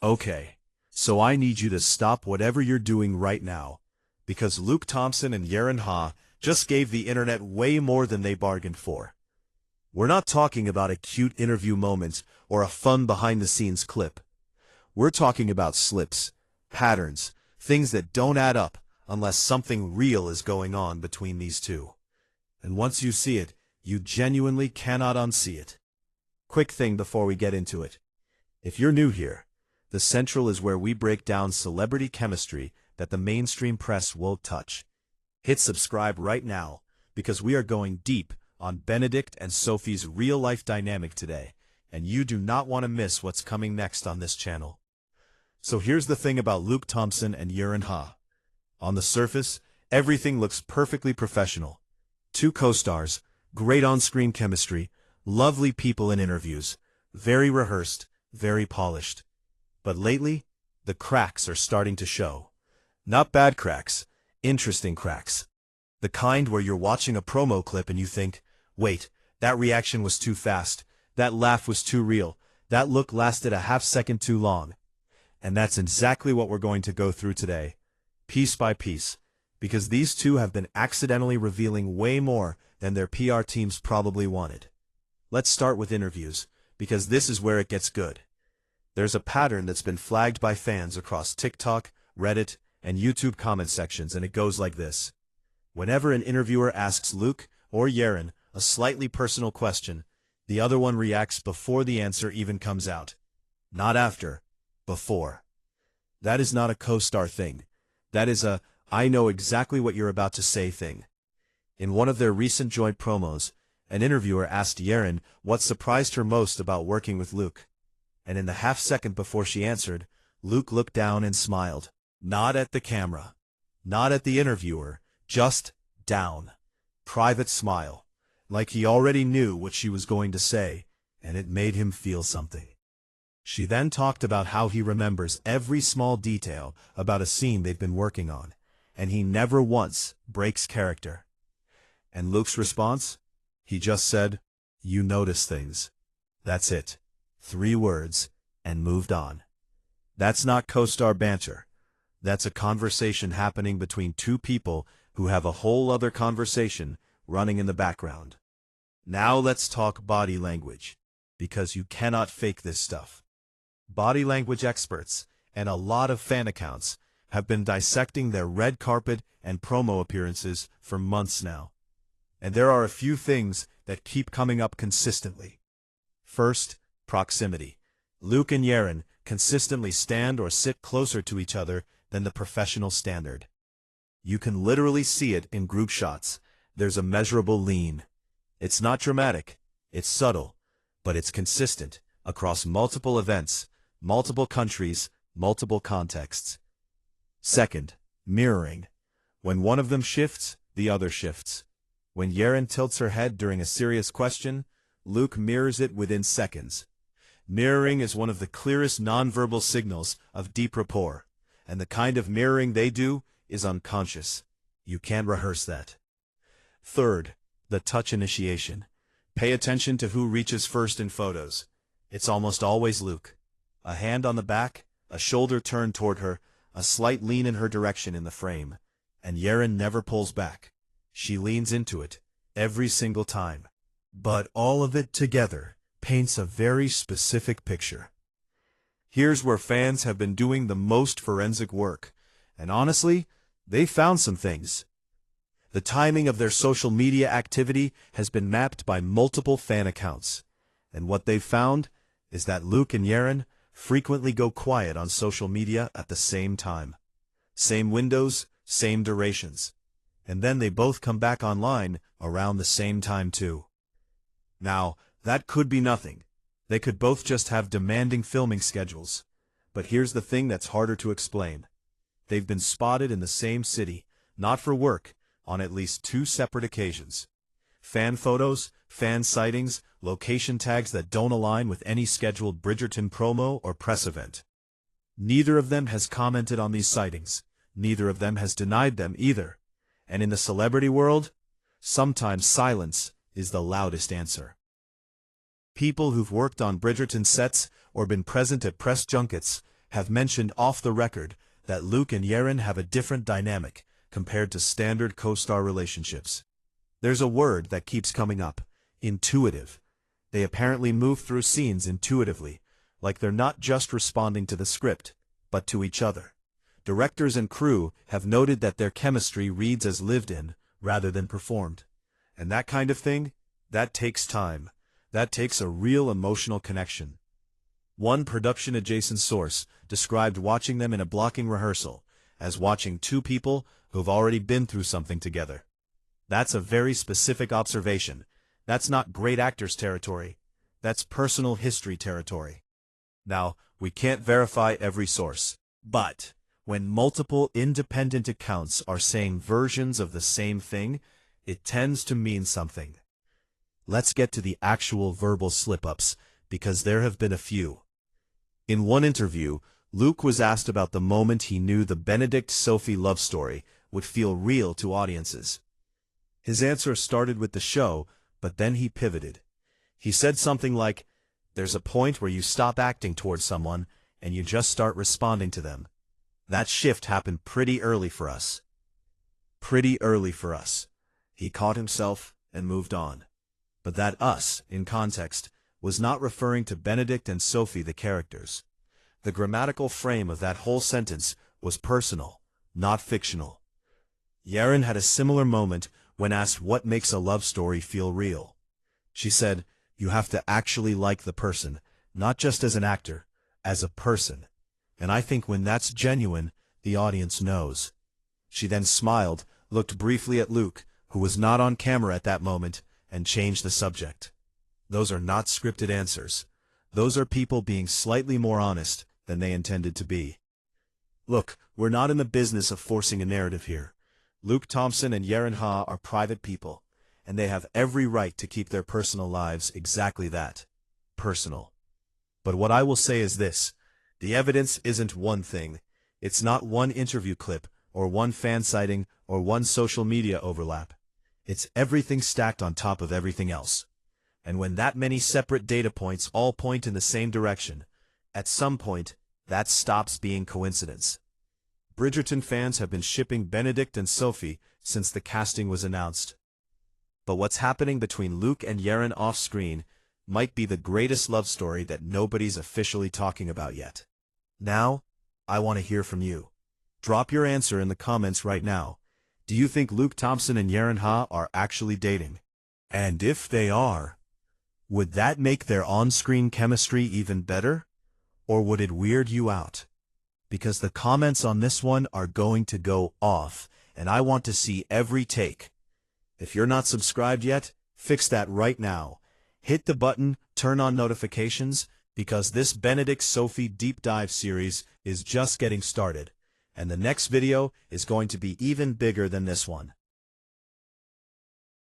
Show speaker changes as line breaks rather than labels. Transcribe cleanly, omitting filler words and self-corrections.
Okay, so I need you to stop whatever you're doing right now, because Luke Thompson and Yerin just gave the internet way more than they bargained for. We're not talking about a cute interview moment or a fun behind-the-scenes clip. We're talking about slips, patterns, things that don't add up unless something real is going on between these two. And once you see it, you genuinely cannot unsee it. Quick thing before we get into it. If you're new here, The Central is where we break down celebrity chemistry that the mainstream press won't touch. Hit subscribe right now, because we are going deep on Benedict and Sophie's real-life dynamic today, and you do not want to miss what's coming next on this channel. So here's the thing about Luke Thompson and Yerin. On the surface, everything looks perfectly professional. Two co-stars, great on-screen chemistry, lovely people in interviews, very rehearsed, very polished. But lately, the cracks are starting to show. Not bad cracks, interesting cracks. The kind where you're watching a promo clip and you think, wait, that reaction was too fast, that laugh was too real, that look lasted a half-second too long. And that's exactly what we're going to go through today, piece by piece, because these two have been accidentally revealing way more than their PR teams probably wanted. Let's start with interviews, because this is where it gets good. There's a pattern that's been flagged by fans across TikTok, Reddit, and YouTube comment sections, and it goes like this. Whenever an interviewer asks Luke or Yerin a slightly personal question, the other one reacts before the answer even comes out. Not after, before. That is not a co-star thing. That is a, I know exactly what you're about to say thing. In one of their recent joint promos, an interviewer asked Yerin what surprised her most about working with Luke. And in the half-second before she answered, Luke looked down and smiled. Not at the camera. Not at the interviewer. Just down. Private smile. Like he already knew what she was going to say, and it made him feel something. She then talked about how he remembers every small detail about a scene they've been working on, and he never once breaks character. And Luke's response? He just said, "You notice things." That's it. 3 words, and moved on. That's not co-star banter. That's a conversation happening between two people who have a whole other conversation running in the background. Now let's talk body language, because you cannot fake this stuff. Body language experts, and a lot of fan accounts, have been dissecting their red carpet and promo appearances for months now. And there are a few things that keep coming up consistently. First, proximity. Luke and Yerin consistently stand or sit closer to each other than the professional standard. You can literally see it in group shots. There's a measurable lean. It's not dramatic, it's subtle, but it's consistent across multiple events, multiple countries, multiple contexts. Second, mirroring. When one of them shifts, the other shifts. When Yerin tilts her head during a serious question, Luke mirrors it within seconds. Mirroring is one of the clearest nonverbal signals of deep rapport, and the kind of mirroring they do is unconscious. You can't rehearse that. Third, the touch initiation. Pay attention to who reaches first in photos. It's almost always Luke. A hand on the back, a shoulder turned toward her, a slight lean in her direction in the frame. And Yerin never pulls back. She leans into it, every single time. But all of it together paints a very specific picture. Here's where fans have been doing the most forensic work, and honestly, they found some things. The timing of their social media activity has been mapped by multiple fan accounts, and what they've found is that Luke and Yerin frequently go quiet on social media at the same time. Same windows, same durations. And then they both come back online around the same time too. Now, that could be nothing. They could both just have demanding filming schedules. But here's the thing that's harder to explain. They've been spotted in the same city, not for work, on at least 2 separate occasions. Fan photos, fan sightings, location tags that don't align with any scheduled Bridgerton promo or press event. Neither of them has commented on these sightings. Neither of them has denied them either. And in the celebrity world, sometimes silence is the loudest answer. People who've worked on Bridgerton sets or been present at press junkets have mentioned off the record that Luke and Yerin have a different dynamic compared to standard co-star relationships. There's a word that keeps coming up: intuitive. They apparently move through scenes intuitively, like they're not just responding to the script, but to each other. Directors and crew have noted that their chemistry reads as lived in, rather than performed. And that kind of thing, that takes time. That takes a real emotional connection. One production-adjacent source described watching them in a blocking rehearsal as watching two people who've already been through something together. That's a very specific observation. That's not great actors territory. That's personal history territory. Now, we can't verify every source, but when multiple independent accounts are saying versions of the same thing, it tends to mean something. Let's get to the actual verbal slip-ups, because there have been a few. In one interview, Luke was asked about the moment he knew the Benedict-Sophie love story would feel real to audiences. His answer started with the show, but then he pivoted. He said something like, "There's a point where you stop acting towards someone, and you just start responding to them." That shift happened pretty early for us. Pretty early for us. He caught himself and moved on. But that us, in context, was not referring to Benedict and Sophie the characters. The grammatical frame of that whole sentence was personal, not fictional. Yerin had a similar moment when asked what makes a love story feel real. She said, "You have to actually like the person, not just as an actor, as a person. And I think when that's genuine, the audience knows." She then smiled, looked briefly at Luke, who was not on camera at that moment, and changed the subject. Those are not scripted answers. Those are people being slightly more honest than they intended to be. Look, we're not in the business of forcing a narrative here. Luke Thompson and Yerin Ha are private people, and they have every right to keep their personal lives exactly that, personal. But what I will say is this: the evidence isn't one thing. It's not one interview clip, or one fan sighting, or one social media overlap. It's everything stacked on top of everything else. And when that many separate data points all point in the same direction, at some point, that stops being coincidence. Bridgerton fans have been shipping Benedict and Sophie since the casting was announced. But what's happening between Luke and Yerin off-screen might be the greatest love story that nobody's officially talking about yet. Now, I want to hear from you. Drop your answer in the comments right now. Do you think Luke Thompson and Yerin Ha are actually dating? And if they are, would that make their on-screen chemistry even better? Or would it weird you out? Because the comments on this one are going to go off, and I want to see every take. If you're not subscribed yet, fix that right now. Hit the button, turn on notifications, because this Benedict-Sophie deep dive series is just getting started, and the next video is going to be even bigger than this one.